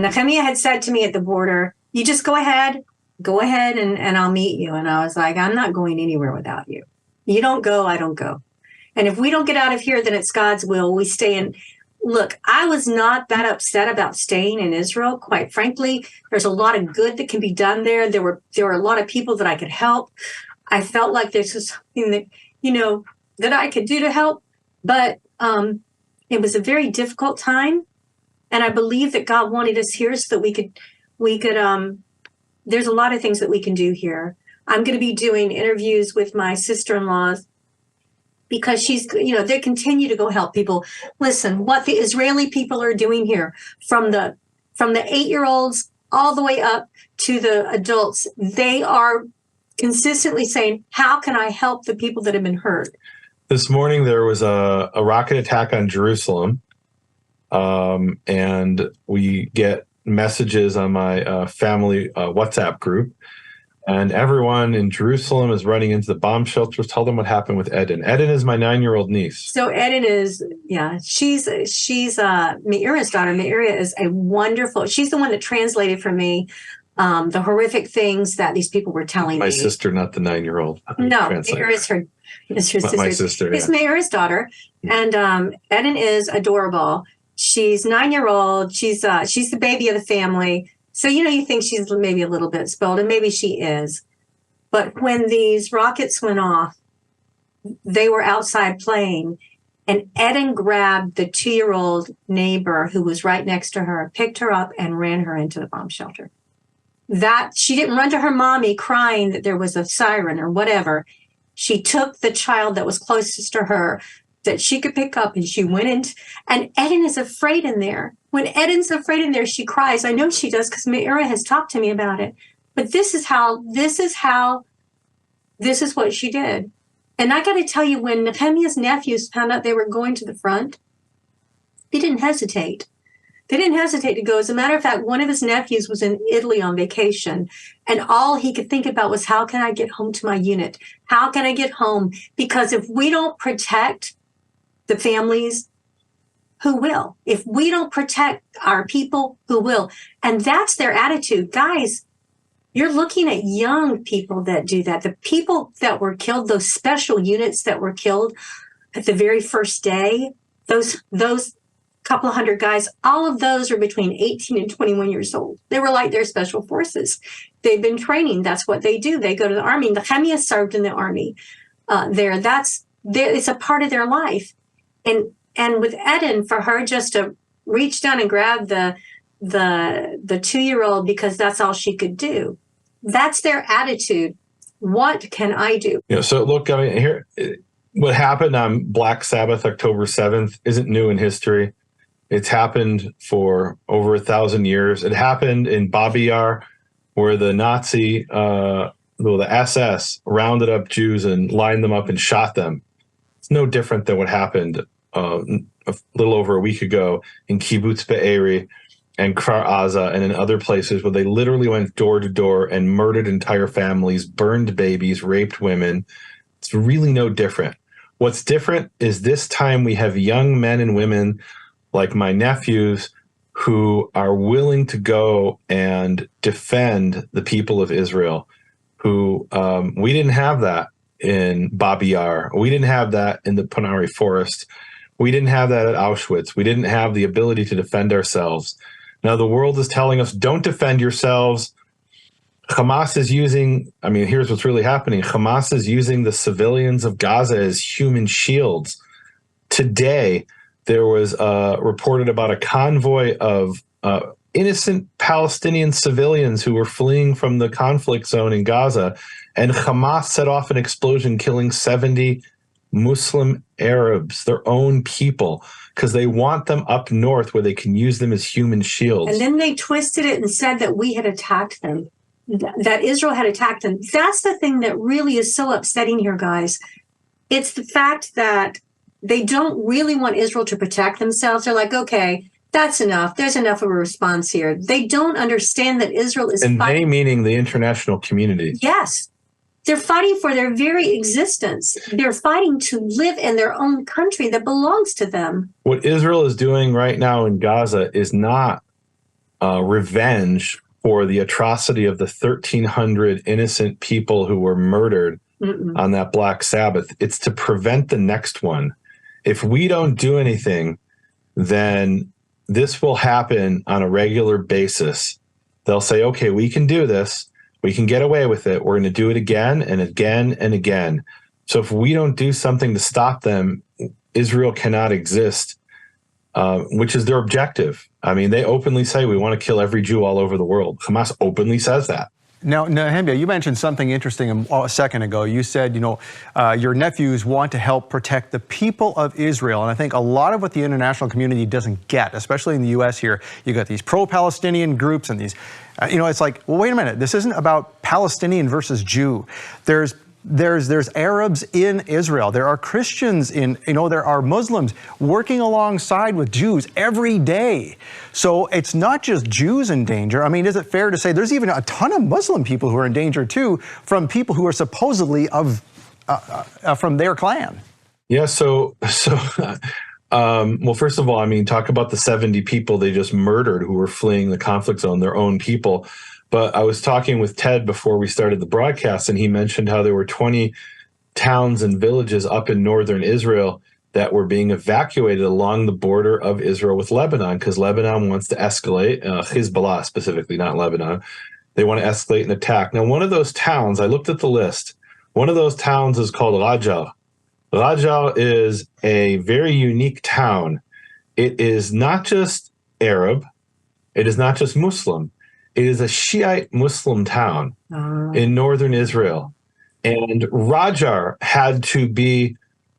Nehemia had said to me at the border, you just go ahead and I'll meet you. And I was like, I'm not going anywhere without you. You don't go, I don't go. And if we don't get out of here, then it's God's will. We stay in. Look, I was not that upset about staying in Israel. Quite frankly, there's a lot of good that can be done there. There were a lot of people that I could help. I felt like this was something that, that I could do to help. But it was a very difficult time. And I believe that God wanted us here so that we could, there's a lot of things that we can do here. I'm going to be doing interviews with my sister-in-laws because they continue to go help people. Listen, what the Israeli people are doing here, from the 8-year-olds all the way up to the adults, they are consistently saying, how can I help the people that have been hurt? This morning, there was a rocket attack on Jerusalem. And we get messages on my family WhatsApp group, and everyone in Jerusalem is running into the bomb shelters. Tell them what happened with Eden. Eden is my 9-year-old niece. So Eden is, she's Meira's daughter. Meira is she's the one that translated for me the horrific things that these people were telling me. My sister, not the 9-year-old. No, Meira is her sister. My sister. It's Meira's daughter, and Eden is adorable. She's 9-year-old. She's the baby of the family. So, you think she's maybe a little bit spoiled, and maybe she is. But when these rockets went off, they were outside playing, and Eden grabbed the 2-year-old neighbor who was right next to her, picked her up, and ran her into the bomb shelter. That she didn't run to her mommy crying that there was a siren or whatever. She took the child that was closest to her, that she could pick up, and she went in, and Eden is afraid in there. When Eden's afraid in there, she cries. I know she does because Meira has talked to me about it. But this is what she did. And I got to tell you, when Nehemia's nephews found out they were going to the front, they didn't hesitate. They didn't hesitate to go. As a matter of fact, one of his nephews was in Italy on vacation, and all he could think about was, how can I get home to my unit? How can I get home? Because if we don't protect the families, who will? If we don't protect our people, who will? And that's their attitude. Guys, you're looking at young people that do that. The people that were killed, those special units that were killed at the very first day, those couple of hundred guys, all of those are between 18 and 21 years old. They were like their special forces. They've been training. That's what they do. They go to the army. Nehemia served in the army there. It's a part of their life. And with Eden, for her just to reach down and grab the 2-year-old because that's all she could do. That's their attitude. What can I do? So look, I mean, here, what happened on Black Sabbath, October 7th, isn't new in history. It's happened for over 1,000 years. It happened in Babi Yar, where the the SS rounded up Jews and lined them up and shot them. It's no different than what happened a little over a week ago in Kibbutz Be'eri and Kfar Aza and in other places, where they literally went door to door and murdered entire families, burned babies, raped women. It's really no different. What's different is this time we have young men and women like my nephews who are willing to go and defend the people of Israel, who we didn't have that in Babi Yar. We didn't have that in the Ponari Forest. We didn't have that at Auschwitz. We didn't have the ability to defend ourselves. Now the world is telling us, don't defend yourselves. Hamas is here's what's really happening. Hamas is using the civilians of Gaza as human shields. Today, there was reported about a convoy of innocent Palestinian civilians who were fleeing from the conflict zone in Gaza, and Hamas set off an explosion, killing 70 Muslim Arabs, their own people, because they want them up north where they can use them as human shields. And then they twisted it and said that we had attacked them, that Israel had attacked them. That's the thing that really is so upsetting here, guys. It's the fact that they don't really want Israel to protect themselves. They're like, okay, that's enough. There's enough of a response here. They don't understand that Israel is fighting. And they meaning the international community. Yes. They're fighting for their very existence. They're fighting to live in their own country that belongs to them. What Israel is doing right now in Gaza is not revenge for the atrocity of the 1,300 innocent people who were murdered on that Black Sabbath. It's to prevent the next one. If we don't do anything, then this will happen on a regular basis. They'll say, okay, we can do this. We can get away with it. We're going to do it again and again and again. So if we don't do something to stop them, Israel cannot exist, which is their objective. I mean, they openly say we want to kill every Jew all over the world. Hamas openly says that. Now, Nehemia, you mentioned something interesting a second ago. You said, your nephews want to help protect the people of Israel. And I think a lot of what the international community doesn't get, especially in the U.S. here, you got these pro-Palestinian groups and these, it's like, well, wait a minute. This isn't about Palestinian versus Jew. There's Arabs in Israel. There are Christians there are Muslims working alongside with Jews every day. So it's not just Jews in danger. I mean, is it fair to say there's even a ton of Muslim people who are in danger too from people who are supposedly from their clan? Yeah. So, well, first of all, I mean, talk about the 70 people they just murdered who were fleeing the conflict zone, their own people. But I was talking with Ted before we started the broadcast, and he mentioned how there were 20 towns and villages up in northern Israel that were being evacuated along the border of Israel with Lebanon, because Lebanon wants to escalate, Hezbollah specifically, not Lebanon. They want to escalate an attack. Now, one of those towns, I looked at the list, one of those towns is called Rajah. Rajah is a very unique town. It is not just Arab. It is not just Muslim. It is a Shiite Muslim town in northern Israel. And Rajah had to be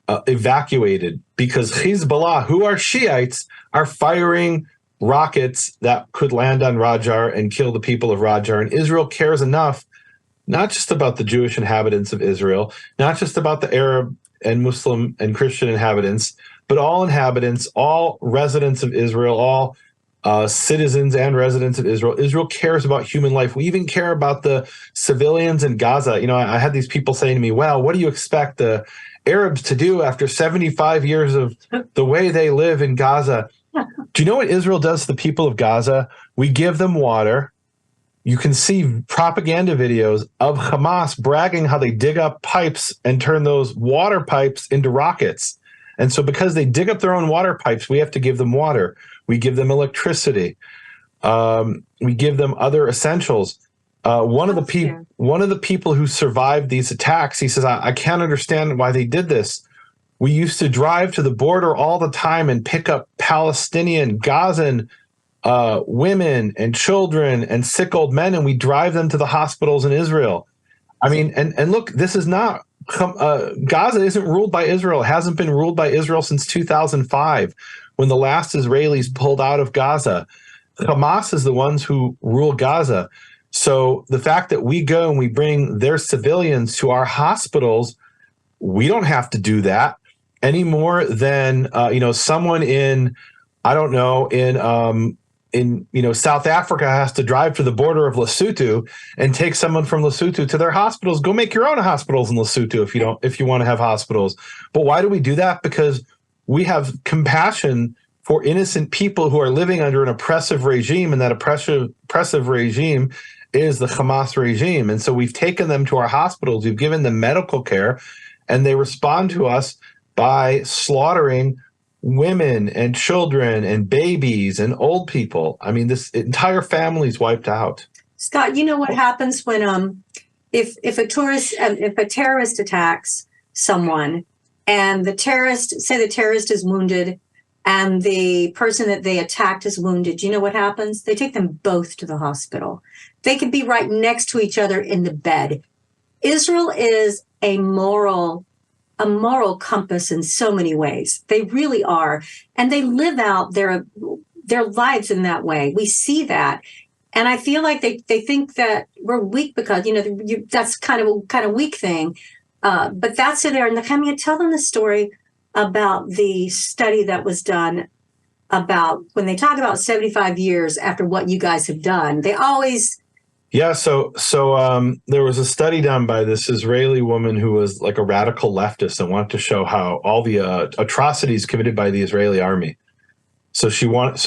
evacuated because Hezbollah, who are Shiites, are firing rockets that could land on Rajah and kill the people of Rajah. And Israel cares enough, not just about the Jewish inhabitants of Israel, not just about the Arab and Muslim and Christian inhabitants, but all inhabitants, all residents of Israel, all citizens and residents of Israel. Israel cares about human life. We even care about the civilians in Gaza. I had these people saying to me, well, what do you expect the Arabs to do after 75 years of the way they live in Gaza? Do you know what Israel does to the people of Gaza? We give them water. You can see propaganda videos of Hamas bragging how they dig up pipes and turn those water pipes into rockets. And so because they dig up their own water pipes, we have to give them water. We give them electricity. We give them other essentials. One of the people who survived these attacks, he says, I can't understand why they did this. We used to drive to the border all the time and pick up Palestinian, Gazan women and children and sick old men, and we drive them to the hospitals in Israel. I mean, and look, this is not Gaza isn't ruled by Israel. It hasn't been ruled by Israel since 2005, when the last Israelis pulled out of Gaza. Hamas is the ones who rule Gaza. So the fact that we go and we bring their civilians to our hospitals, we don't have to do that any more than someone in, I don't know, in South Africa has to drive to the border of Lesotho and take someone from Lesotho to their hospitals. Go make your own hospitals in Lesotho if you want to have hospitals. But why do we do that? Because we have compassion for innocent people who are living under an oppressive regime, and that oppressive regime is the Hamas regime. And so we've taken them to our hospitals, we've given them medical care, and they respond to us by slaughtering women and children and babies and old people. I mean, this entire family's wiped out. Scott, you know what happens when if a terrorist attacks someone, and the terrorist is wounded and the person that they attacked is wounded, you know what happens? They take them both to the hospital. They could be right next to each other in the bed. Israel is a moral compass in so many ways. They really are. And they live out their lives in that way. We see that. And I feel like they think that we're weak because, that's kind of weak thing. But that's it there. And Nehemia, tell them the story about the study that was done about when they talk about 75 years after what you guys have done. They always... Yeah, so there was a study done by this Israeli woman who was like a radical leftist and wanted to show how all the atrocities committed by the Israeli army. So she went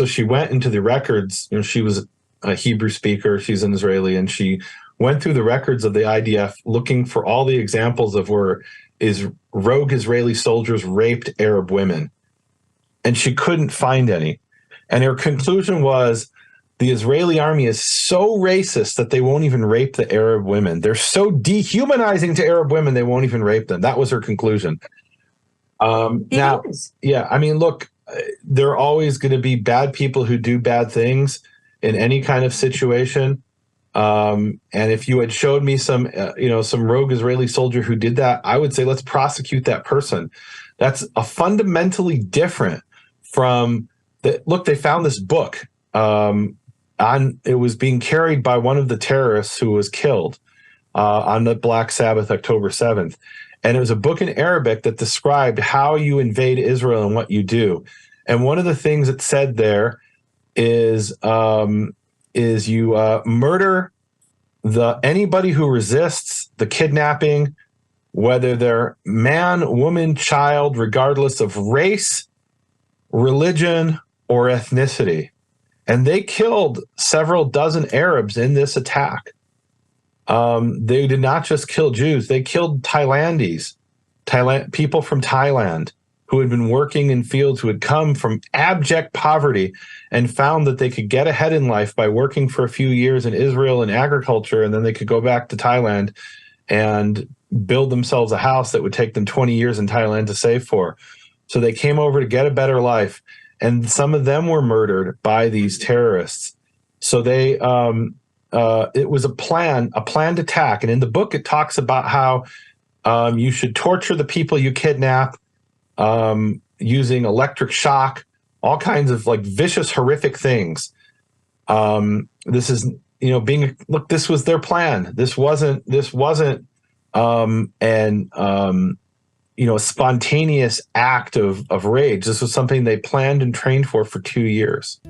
into the records. She was a Hebrew speaker. She's an Israeli, and she went through the records of the IDF looking for all the examples of where rogue Israeli soldiers raped Arab women. And she couldn't find any. And her conclusion was the Israeli army is so racist that they won't even rape the Arab women. They're so dehumanizing to Arab women, they won't even rape them. That was her conclusion. Now, yeah, I mean, look, there are always going to be bad people who do bad things in any kind of situation. And if you had showed me some rogue Israeli soldier who did that, I would say, let's prosecute that person. That's a fundamentally different from look, they found this book, it was being carried by one of the terrorists who was killed, on the Black Sabbath, October 7th. And it was a book in Arabic that described how you invade Israel and what you do. And one of the things it said there is you murder anybody who resists the kidnapping, whether they're man, woman, child, regardless of race, religion, or ethnicity. And they killed several dozen Arabs in this attack. They did not just kill Jews, they killed people from Thailand who had been working in fields, who had come from abject poverty and found that they could get ahead in life by working for a few years in Israel in agriculture, and then they could go back to Thailand and build themselves a house that would take them 20 years in Thailand to save for. So they came over to get a better life, and some of them were murdered by these terrorists. So it was a planned attack. And in the book, it talks about how you should torture the people you kidnap, using electric shock, all kinds of like vicious, horrific things. This is, this was their plan. This wasn't a spontaneous act of rage. This was something they planned and trained for 2 years.